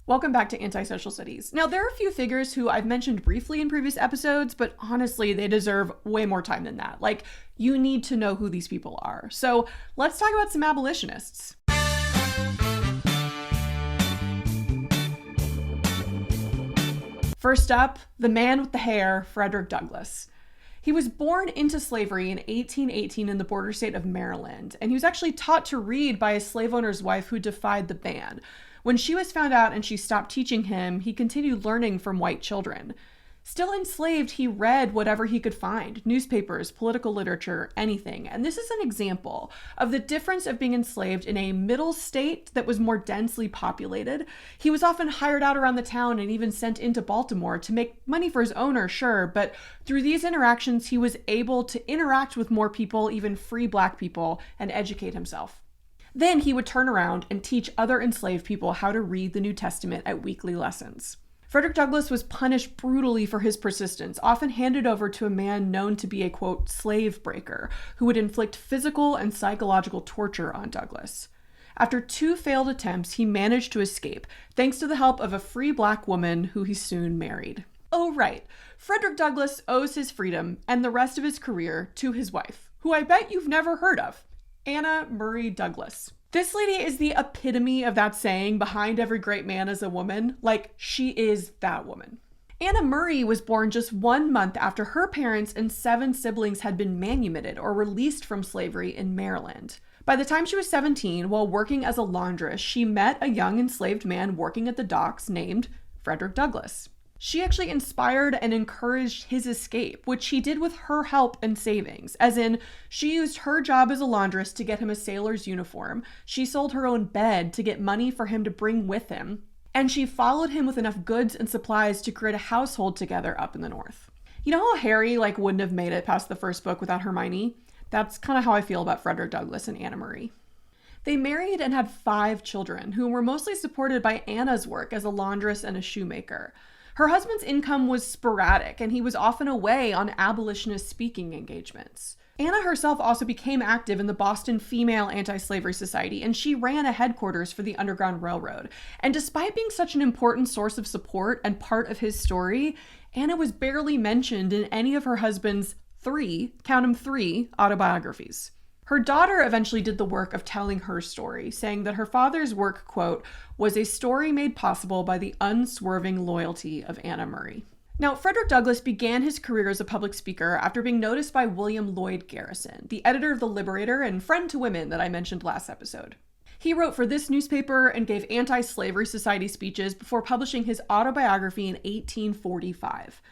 Welcome back to Antisocial Studies. Now, there are a few figures who I've mentioned briefly in previous episodes, but honestly, they deserve way more time than that. Like, you need to know who these people are. So let's talk about some abolitionists. First up, the man with the hair, Frederick Douglass. He was born into slavery in 1818 in the border state of Maryland, and he was actually taught to read by a slave owner's wife who defied the ban. When she was found out and she stopped teaching him, he continued learning from white children. Still enslaved, he read whatever he could find, newspapers, political literature, anything. And this is an example of the difference of being enslaved in a middle state that was more densely populated. He was often hired out around the town and even sent into Baltimore to make money for his owner, sure, but through these interactions, he was able to interact with more people, even free Black people, and educate himself. Then he would turn around and teach other enslaved people how to read the New Testament at weekly lessons. Frederick Douglass was punished brutally for his persistence, often handed over to a man known to be a, quote, slave breaker, who would inflict physical and psychological torture on Douglass. After 2 failed attempts, he managed to escape, thanks to the help of a free Black woman who he soon married. Oh, right. Frederick Douglass owes his freedom and the rest of his career to his wife, who I bet you've never heard of. Anna Murray Douglass. This lady is the epitome of that saying, behind every great man is a woman. Like, she is that woman. Anna Murray was born just 1 month after her parents and 7 siblings had been manumitted or released from slavery in Maryland. By the time she was 17, while working as a laundress, she met a young enslaved man working at the docks named Frederick Douglass. She actually inspired and encouraged his escape, which he did with her help and savings. As in, she used her job as a laundress to get him a sailor's uniform. She sold her own bed to get money for him to bring with him. And she followed him with enough goods and supplies to create a household together up in the North. You know how Harry wouldn't have made it past the first book without Hermione? That's kind of how I feel about Frederick Douglass and Anna Murray. They married and had 5 children, who were mostly supported by Anna's work as a laundress and a shoemaker. Her husband's income was sporadic, and he was often away on abolitionist speaking engagements. Anna herself also became active in the Boston Female Anti-Slavery Society, and she ran a headquarters for the Underground Railroad. And despite being such an important source of support and part of his story, Anna was barely mentioned in any of her husband's 3, count 'em 3, autobiographies. Her daughter eventually did the work of telling her story, saying that her father's work, quote, was a story made possible by the unswerving loyalty of Anna Murray. Now, Frederick Douglass began his career as a public speaker after being noticed by William Lloyd Garrison, the editor of The Liberator and friend to women that I mentioned last episode. He wrote for this newspaper and gave anti-slavery society speeches before publishing his autobiography in 1845.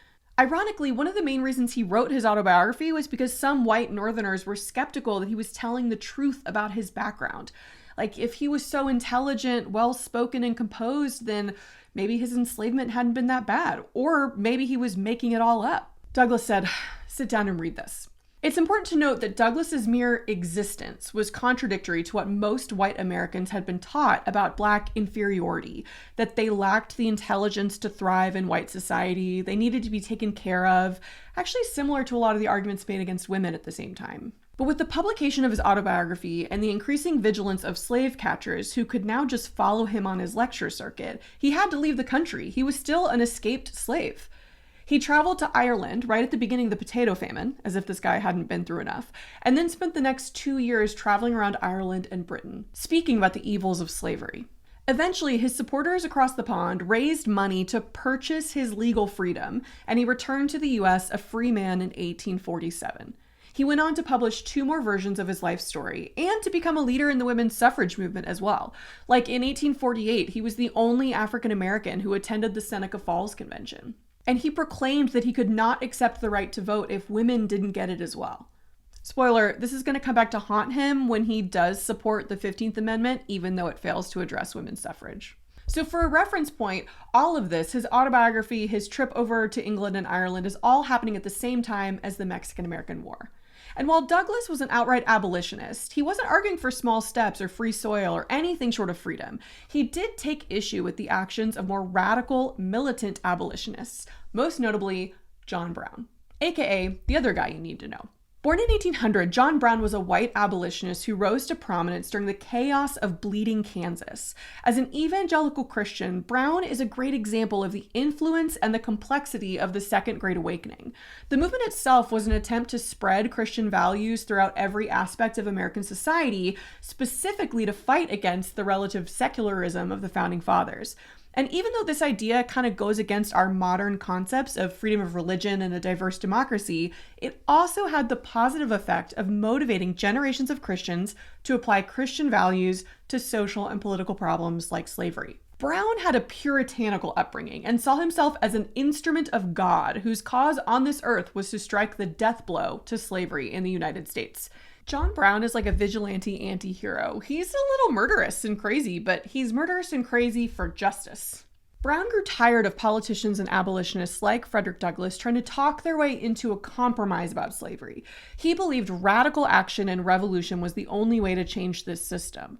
Ironically, one of the main reasons he wrote his autobiography was because some white Northerners were skeptical that he was telling the truth about his background. Like, if he was so intelligent, well-spoken, and composed, then maybe his enslavement hadn't been that bad, or maybe he was making it all up. Douglass said, "Sit down and read this." It's important to note that Douglass's mere existence was contradictory to what most white Americans had been taught about Black inferiority, that they lacked the intelligence to thrive in white society, they needed to be taken care of, actually similar to a lot of the arguments made against women at the same time. But with the publication of his autobiography and the increasing vigilance of slave catchers who could now just follow him on his lecture circuit, he had to leave the country. He was still an escaped slave. He traveled to Ireland right at the beginning of the potato famine, as if this guy hadn't been through enough, and then spent the next 2 years traveling around Ireland and Britain, speaking about the evils of slavery. Eventually, his supporters across the pond raised money to purchase his legal freedom, and he returned to the US a free man in 1847. He went on to publish 2 more versions of his life story, and to become a leader in the women's suffrage movement as well. Like in 1848, he was the only African American who attended the Seneca Falls Convention. And he proclaimed that he could not accept the right to vote if women didn't get it as well. Spoiler, this is going to come back to haunt him when he does support the 15th Amendment, even though it fails to address women's suffrage. So for a reference point, all of this, his autobiography, his trip over to England and Ireland, is all happening at the same time as the Mexican-American War. And while Douglass was an outright abolitionist, he wasn't arguing for small steps or free soil or anything short of freedom. He did take issue with the actions of more radical, militant abolitionists, most notably John Brown, aka the other guy you need to know. Born in 1800, John Brown was a white abolitionist who rose to prominence during the chaos of Bleeding Kansas. As an evangelical Christian, Brown is a great example of the influence and the complexity of the Second Great Awakening. The movement itself was an attempt to spread Christian values throughout every aspect of American society, specifically to fight against the relative secularism of the Founding Fathers. And even though this idea kind of goes against our modern concepts of freedom of religion and a diverse democracy, it also had the positive effect of motivating generations of Christians to apply Christian values to social and political problems like slavery. Brown had a puritanical upbringing and saw himself as an instrument of God whose cause on this earth was to strike the death blow to slavery in the United States. John Brown is like a vigilante anti-hero. He's a little murderous and crazy, but he's murderous and crazy for justice. Brown grew tired of politicians and abolitionists like Frederick Douglass trying to talk their way into a compromise about slavery. He believed radical action and revolution was the only way to change this system.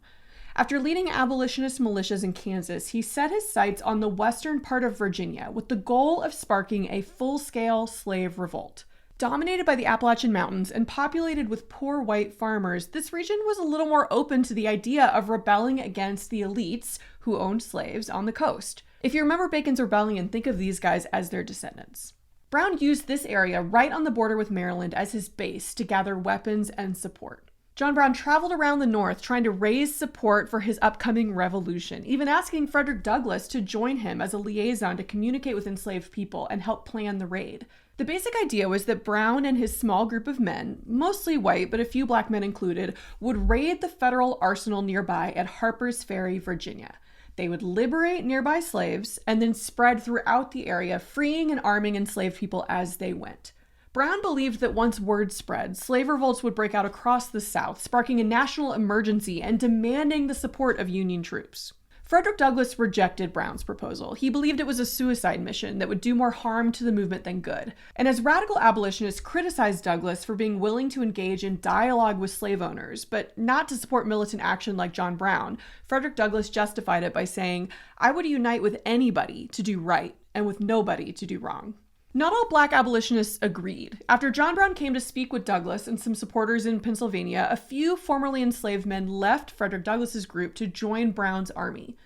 After leading abolitionist militias in Kansas, he set his sights on the western part of Virginia with the goal of sparking a full-scale slave revolt. Dominated by the Appalachian Mountains and populated with poor white farmers, this region was a little more open to the idea of rebelling against the elites who owned slaves on the coast. If you remember Bacon's Rebellion, think of these guys as their descendants. Brown used this area right on the border with Maryland as his base to gather weapons and support. John Brown traveled around the North trying to raise support for his upcoming revolution, even asking Frederick Douglass to join him as a liaison to communicate with enslaved people and help plan the raid. The basic idea was that Brown and his small group of men, mostly white but a few black men included, would raid the federal arsenal nearby at Harpers Ferry, Virginia. They would liberate nearby slaves and then spread throughout the area, freeing and arming enslaved people as they went. Brown believed that once word spread, slave revolts would break out across the South, sparking a national emergency and demanding the support of Union troops. Frederick Douglass rejected Brown's proposal. He believed it was a suicide mission that would do more harm to the movement than good. And as radical abolitionists criticized Douglass for being willing to engage in dialogue with slave owners, but not to support militant action like John Brown, Frederick Douglass justified it by saying, "I would unite with anybody to do right and with nobody to do wrong." Not all black abolitionists agreed. After John Brown came to speak with Douglass and some supporters in Pennsylvania, a few formerly enslaved men left Frederick Douglass's group to join Brown's army.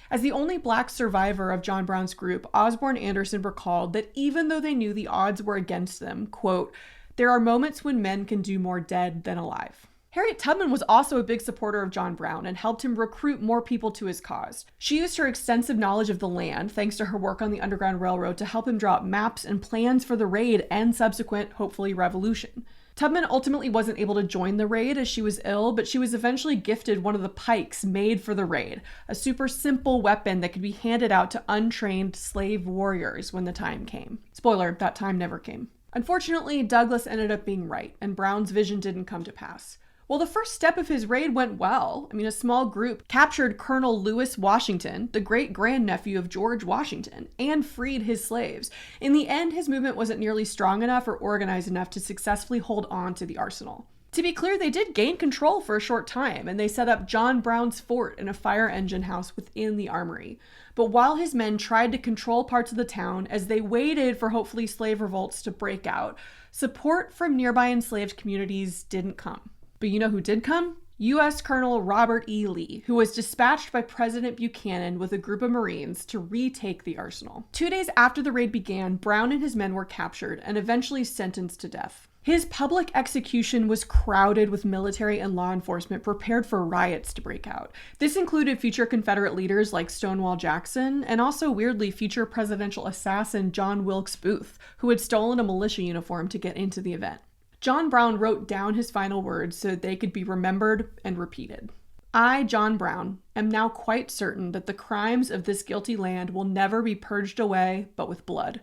As the only black survivor of John Brown's group, Osborne Anderson recalled that even though they knew the odds were against them, quote, "There are moments when men can do more dead than alive." Harriet Tubman was also a big supporter of John Brown and helped him recruit more people to his cause. She used her extensive knowledge of the land, thanks to her work on the Underground Railroad, to help him draw up maps and plans for the raid and subsequent, hopefully, revolution. Tubman ultimately wasn't able to join the raid as she was ill, but she was eventually gifted one of the pikes made for the raid, a super simple weapon that could be handed out to untrained slave warriors when the time came. Spoiler, that time never came. Unfortunately, Douglass ended up being right, and Brown's vision didn't come to pass. Well, the first step of his raid went well. A small group captured Colonel Lewis Washington, the great-grandnephew of George Washington, and freed his slaves. In the end, his movement wasn't nearly strong enough or organized enough to successfully hold on to the arsenal. To be clear, they did gain control for a short time, and they set up John Brown's fort in a fire engine house within the armory. But while his men tried to control parts of the town as they waited for hopefully slave revolts to break out, support from nearby enslaved communities didn't come. But you know who did come? U.S. Colonel Robert E. Lee, who was dispatched by President Buchanan with a group of Marines to retake the arsenal. 2 days after the raid began, Brown and his men were captured and eventually sentenced to death. His public execution was crowded with military and law enforcement prepared for riots to break out. This included future Confederate leaders like Stonewall Jackson and also, weirdly, future presidential assassin John Wilkes Booth, who had stolen a militia uniform to get into the event. John Brown wrote down his final words so that they could be remembered and repeated. "I, John Brown, am now quite certain that the crimes of this guilty land will never be purged away but with blood.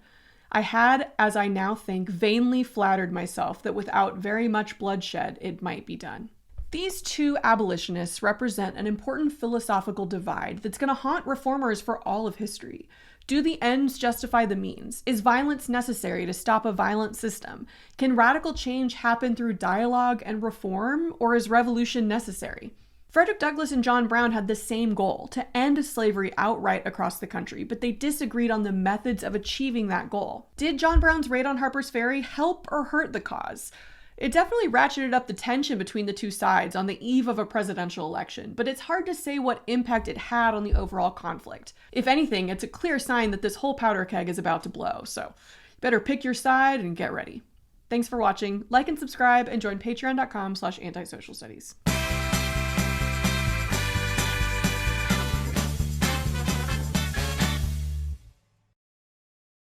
I had, as I now think, vainly flattered myself that without very much bloodshed it might be done." These two abolitionists represent an important philosophical divide that's going to haunt reformers for all of history. Do the ends justify the means? Is violence necessary to stop a violent system? Can radical change happen through dialogue and reform, or is revolution necessary? Frederick Douglass and John Brown had the same goal, to end slavery outright across the country, but they disagreed on the methods of achieving that goal. Did John Brown's raid on Harper's Ferry help or hurt the cause? It definitely ratcheted up the tension between the two sides on the eve of a presidential election, but it's hard to say what impact it had on the overall conflict. If anything, it's a clear sign that this whole powder keg is about to blow, so you better pick your side and get ready. Thanks for watching. Like and subscribe, and join patreon.com/antisocialstudies.